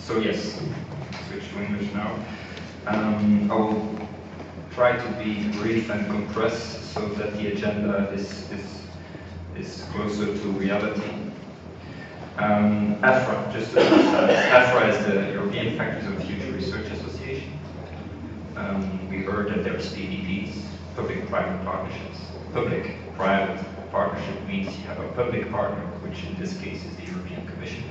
So yes, switch to English now. I will try to be brief and compressed so that the agenda is closer to reality. EFFRA, just to understand, EFFRA is the European Factories of the Future Research Association. We heard that there's PPPs, public-private partnerships. Public-private partnership means you have a public partner, which in this case is the European Commission.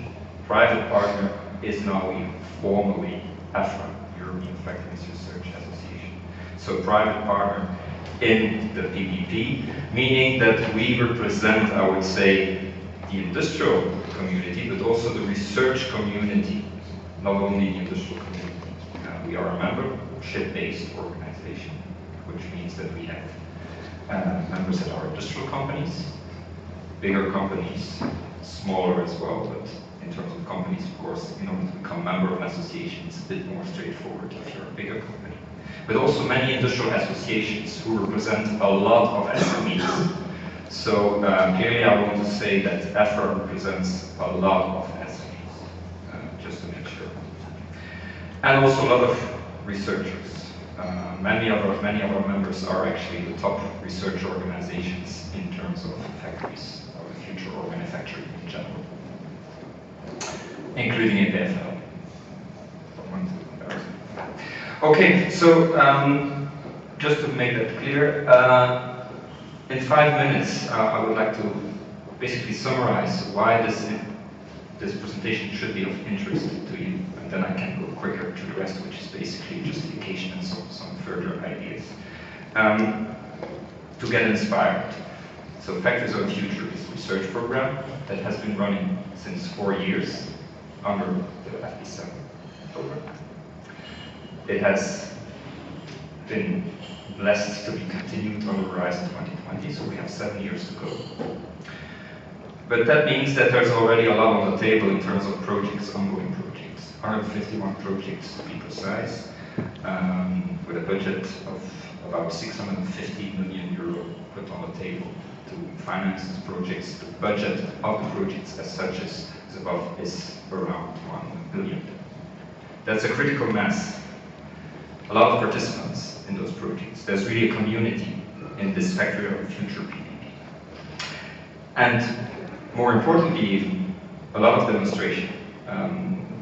Private partner is now formally EFFRA, European Factories Research Association. So private partner in the PPP, meaning that we represent, I would say, the industrial community, but also the research community, not only the industrial community. We are a membership-based organization, which means that we have members that are industrial companies, bigger companies, smaller as well, but in terms of companies, of course, in order to become a member of an association, it's a bit more straightforward if you're a bigger company. But also many industrial associations who represent a lot of SMEs. So here I want to say that EFFRA represents a lot of SMEs, just to make sure. And also a lot of researchers. Many of our members are actually the top research organizations in terms of factories of the future or manufacturing in general, including EFFRA. Okay, so just to make that clear, in 5 minutes I would like to basically summarize why this presentation should be of interest to you, and then I can go quicker to the rest, which is basically justification and some further ideas. To get inspired. So Factories of the Future is a research program that has been running since 4 years under the FP7 program. It has been blessed to be continued on the Horizon 2020, so we have 7 years to go. But that means that there's already a lot on the table in terms of projects, ongoing projects. 151 projects to be precise, with a budget of about 650 million euro put on the table to finance these projects. The budget of the projects as such is around 1 billion. That's a critical mass. A lot of participants in those projects. There's really a community in this Factory of the Future PPP. And more importantly even, a lot of demonstration.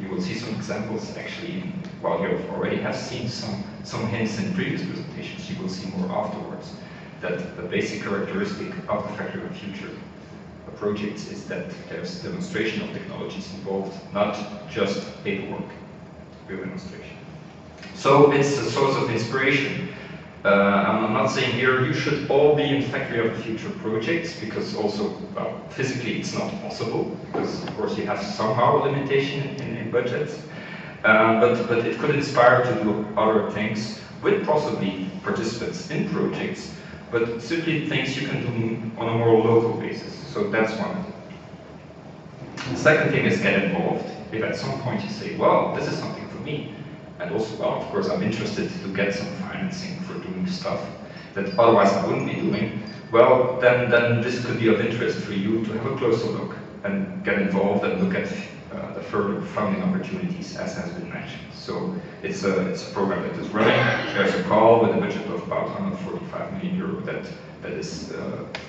You will see some examples actually, while you already have seen some hints in previous presentations, you will see more afterwards, that the basic characteristic of the Factory of the Future projects is that there's demonstration of technologies involved, not just paperwork, real demonstration. So it's a source of inspiration. I'm not saying here you should all be in Factory of the Future projects, because also, well, physically it's not possible, because of course you have somehow a limitation in budgets. But it could inspire to do other things with possibly participants in projects, but simply things you can do on a more local basis. So that's one. The second thing is get involved. If at some point you say, well, this is something for me, and also, well, of course, I'm interested to get some financing for doing stuff that otherwise I wouldn't be doing, well, then this could be of interest for you to have a closer look and get involved and look at the further funding opportunities, as has been mentioned. So it's a program that is running. There's a call with a budget of about 145 million euro that is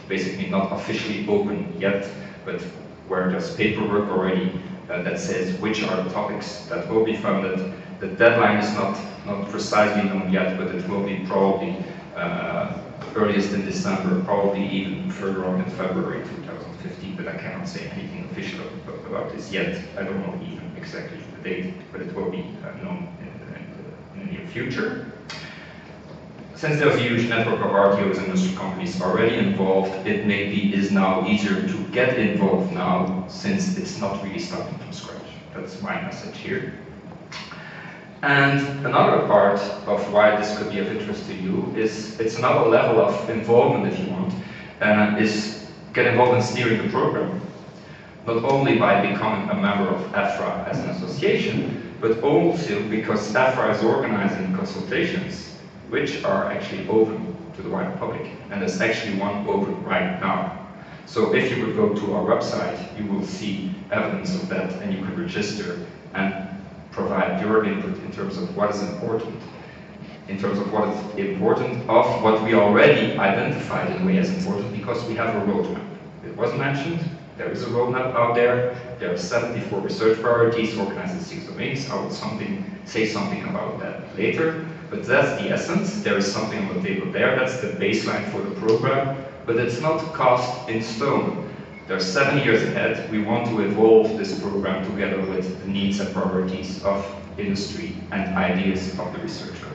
basically not officially open yet, but where there's paperwork already that says which are the topics that will be funded. The deadline is not precisely known yet, but it will be probably earliest in December, probably even further on in February 2015, but I cannot say anything official about this yet. I don't know even exactly the date, but it will be known in the near future. Since there's a huge network of RTOs and industry companies already involved, it maybe is now easier to get involved now, since it's not really starting from scratch. That's my message here. And another part of why this could be of interest to you is, it's another level of involvement, if you want, is get involved in steering the program. Not only by becoming a member of EFFRA as an association, but also because EFFRA is organizing consultations which are actually open to the wider public. And there's actually one open right now. So if you would go to our website, you will see evidence of that, and you can register and provide your input in terms of what is important, in terms of what is important of what we already identified in a way as important, because we have a roadmap. It was mentioned, there is a roadmap out there. There are 74 research priorities organized in 6 domains. I will say something about that later, but that's the essence. There is something on the table there. That's the baseline for the program, but it's not cast in stone. There are 7 years ahead. We want to evolve this program together with the needs and priorities of industry and ideas of the researcher.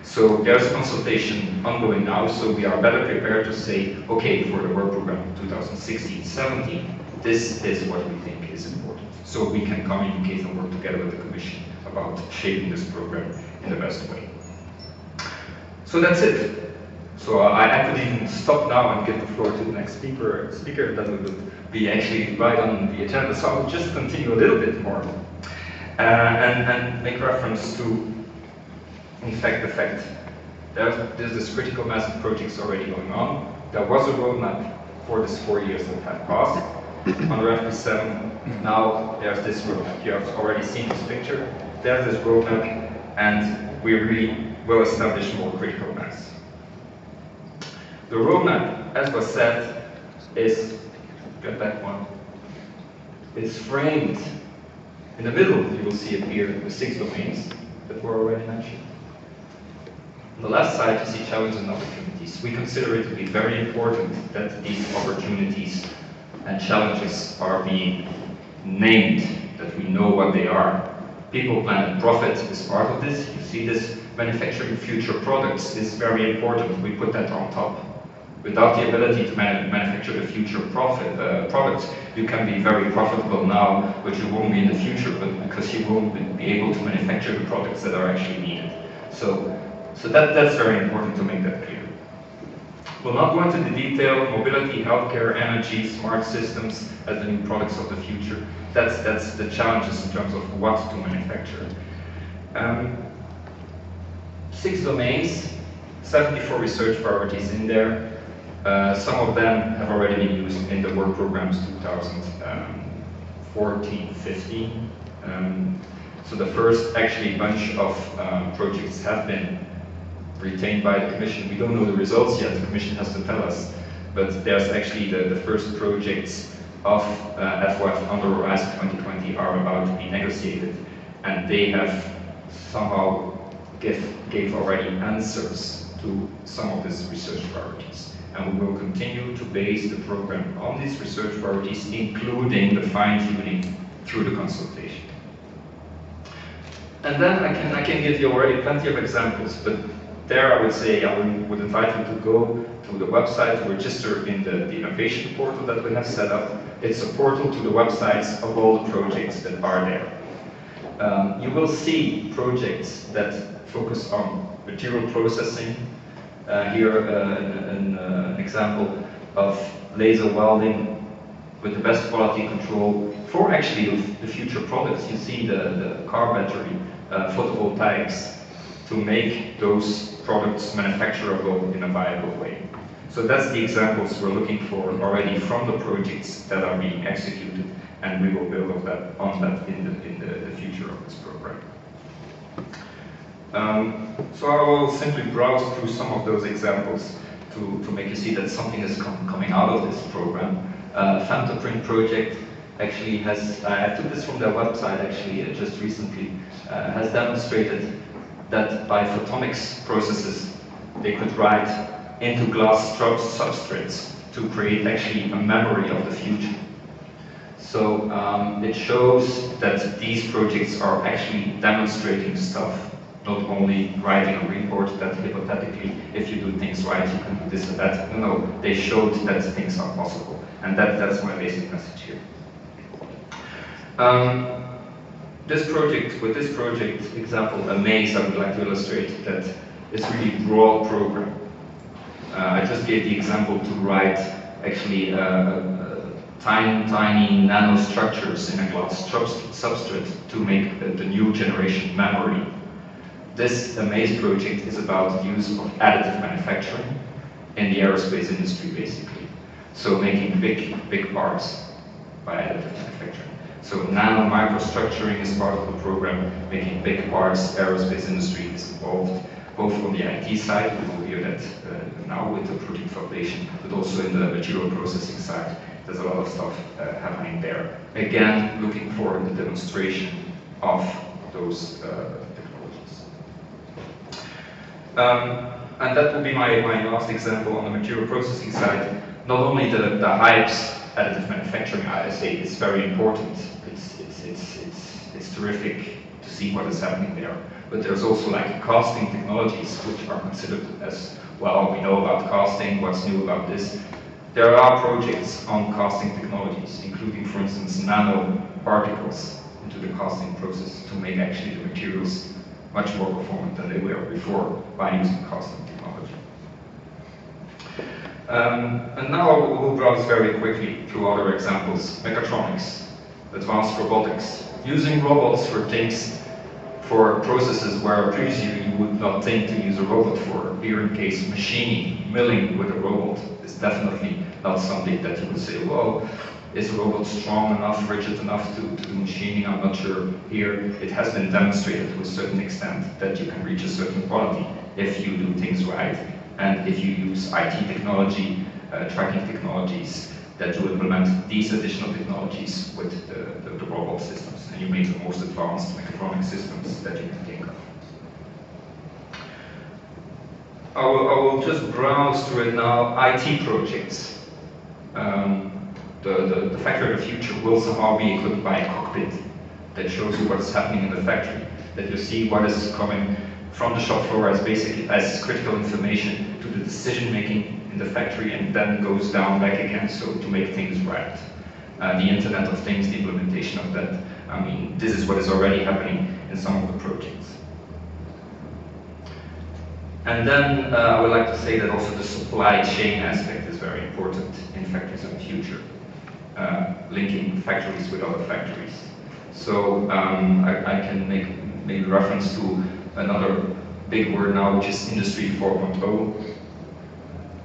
So there's a consultation ongoing now, so we are better prepared to say, okay, for the work program 2016-17, this is what we think is important. So we can communicate and work together with the Commission about shaping this program in the best way. So that's it. So I could even stop now and give the floor to the next speaker that will be actually right on the agenda. So I'll just continue a little bit more and make reference to, in fact, the fact there's this critical mass of projects already going on. There was a roadmap for these 4 years that have passed. Under FP7, now there's this roadmap. You have already seen this picture. There's this roadmap, and we really will establish more critical mass. The roadmap, as was said, is, get that one, it's framed in the middle. You will see it here, the 6 domains that were already mentioned. On the left side, you see challenges and opportunities. We consider it to be very important that these opportunities and challenges are being named, that we know what they are. People, planet, profit is part of this. You see this, manufacturing future products is very important. We put that on top. Without the ability to manufacture the future products, you can be very profitable now, but you won't be in the future, but because you won't be able to manufacture the products that are actually needed. So that's very important to make that clear. We'll not go into the detail. Mobility, healthcare, energy, smart systems as the new products of the future. That's the challenges in terms of what to manufacture. 6 domains, 74 research priorities in there. Some of them have already been used in the work programs 2014-15. So the first actually bunch of projects have been retained by the Commission. We don't know the results yet, the Commission has to tell us, but there's actually the first projects of EFFRA under Horizon 2020 are about to be negotiated, and they have somehow gave already answers to some of these research priorities. And we will continue to base the program on these research priorities, including the fine-tuning through the consultation. And then I can give you already plenty of examples, but there I would say I would invite you to go to the website to register in the innovation portal that we have set up. It's a portal to the websites of all the projects that are there. You will see projects that focus on material processing. Here an example of laser welding with the best quality control for actually the future products. You see the car battery photovoltaics to make those products manufacturable in a viable way. So that's the examples we're looking for already from the projects that are being executed, and we will build on that in the future of this program. So I will simply browse through some of those examples to make you see that something is coming out of this program. Femtoprint project actually has, I took this from their website actually just recently, has demonstrated that by photonics processes they could write into glass substrates to create actually a memory of the future. So it shows that these projects are actually demonstrating stuff, not only writing a report that hypothetically, if you do things right, you can do this and that. No, they showed that things are possible. And that's my basic message here. With this project example, Amaze, I would like to illustrate that it's really a broad program. I just gave the example to write actually tiny nanostructures in a glass substrate to make the new generation memory. This Amaze project is about the use of additive manufacturing in the aerospace industry, basically. So making big parts by additive manufacturing. So nano microstructuring is part of the program, making big parts. Aerospace industry is involved, both on the IT side, we will hear that now with the protein foundation, but also in the material processing side. There's a lot of stuff happening there. Again, looking for the demonstration of those technologies. And that will be my last example on the material processing side. Not only the HYPES additive manufacturing, I say, is very important. It's terrific to see what is happening there. But there's also like casting technologies, which are considered as, well, we know about casting, what's new about this. There are projects on casting technologies, including, for instance, nanoparticles into the casting process to make actually the materials much more performant than they were before by using casting technology. And now I will browse very quickly through other examples. Mechatronics, advanced robotics, using robots for things, for processes where previously you would not think to use a robot for. Here in case machining, milling with a robot is definitely not something that you would say, well, is a robot strong enough, rigid enough to do machining? I'm not sure. Here it has been demonstrated to a certain extent that you can reach a certain quality if you do things right. And if you use IT technology, tracking technologies, that you implement these additional technologies with the robot systems, and you make the most advanced mechatronic systems that you can think of. I will just browse through it now. IT projects. The factory of the future will somehow be equipped by a cockpit that shows you what is happening in the factory, that you see what is coming from the shop floor as basically as critical information to the decision making in the factory, and then goes down back again, so to make things right. The Internet of Things, the implementation of that, I mean, this is what is already happening in some of the projects. And then I would like to say that also the supply chain aspect is very important in factories of the future, linking factories with other factories. So I can make maybe reference to another big word now, which is Industry 4.0,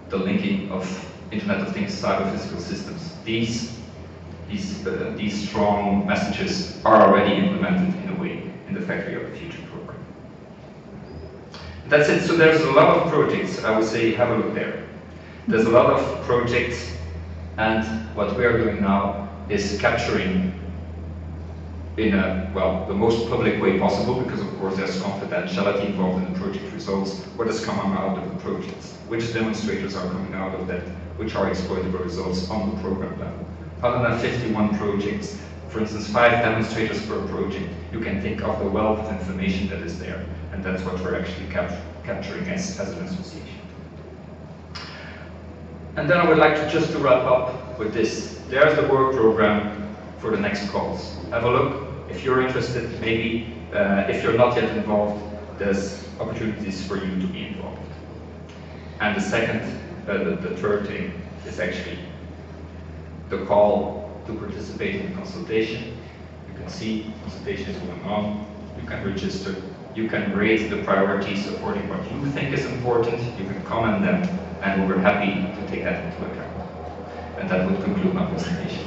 the linking of Internet of Things, cyber-physical systems. These strong messages are already implemented in a way in the Factory of the Future program. That's it. So there's a lot of projects. I would say have a look there. There's a lot of projects, and what we are doing now is capturing in a, well, the most public way possible, because of course there's confidentiality involved in the project results, what is coming out of the projects, which demonstrators are coming out of that, which are exploitable results on the program level. 151 projects, for instance, 5 demonstrators per project. You can think of the wealth of information that is there, and that's what we're actually capturing as an association. And then I would like to just to wrap up with this. There's the work program for the next calls. Have a look. If you're interested, maybe if you're not yet involved, there's opportunities for you to be involved. And the third thing is actually the call to participate in the consultation. You can see consultation is going on. You can register. You can rate the priorities according to what you think is important. You can comment them, and we're happy to take that into account. And that would conclude my presentation.